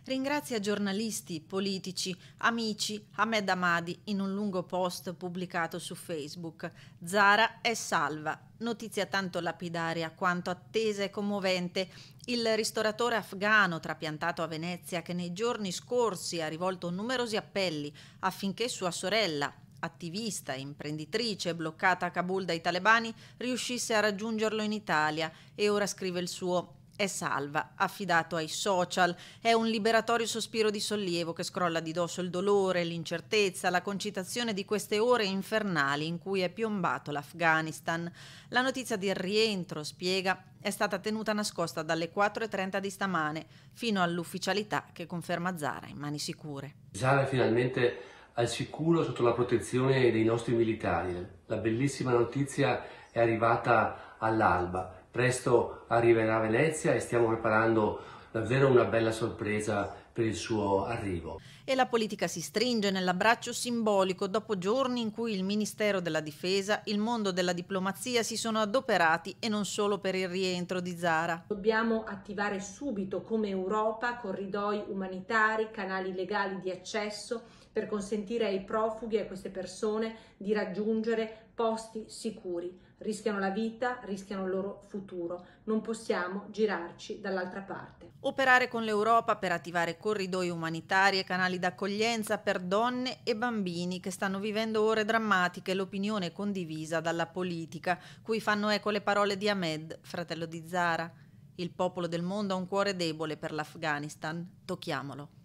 Ringrazia giornalisti, politici, amici, Ahmed Hamadi in un lungo post pubblicato su Facebook. Zara è salva. Notizia tanto lapidaria quanto attesa e commovente. Il ristoratore afghano trapiantato a Venezia che nei giorni scorsi ha rivolto numerosi appelli affinché sua sorella, attivista e imprenditrice bloccata a Kabul dai talebani, riuscisse a raggiungerlo in Italia e ora scrive il suo è salva, affidato ai social, è un liberatorio sospiro di sollievo che scrolla di dosso il dolore, l'incertezza, la concitazione di queste ore infernali in cui è piombato l'Afghanistan. La notizia del rientro, spiega, è stata tenuta nascosta dalle 4:30 di stamane fino all'ufficialità che conferma Zara in mani sicure. Zara è finalmente al sicuro sotto la protezione dei nostri militari. La bellissima notizia è arrivata all'alba. Presto arriverà a Venezia e stiamo preparando davvero una bella sorpresa per il suo arrivo. E la politica si stringe nell'abbraccio simbolico dopo giorni in cui il Ministero della Difesa, il mondo della diplomazia si sono adoperati e non solo per il rientro di Zara. Dobbiamo attivare subito come Europa corridoi umanitari, canali legali di accesso per consentire ai profughi e a queste persone di raggiungere posti sicuri. Rischiano la vita, rischiano il loro futuro. Non possiamo girarci dall'altra parte. Operare con l'Europa per attivare corridoi umanitari e canali d'accoglienza per donne e bambini che stanno vivendo ore drammatiche, l'opinione condivisa dalla politica, cui fanno eco le parole di Ahmed, fratello di Zara. Il popolo del mondo ha un cuore debole per l'Afghanistan, tocchiamolo.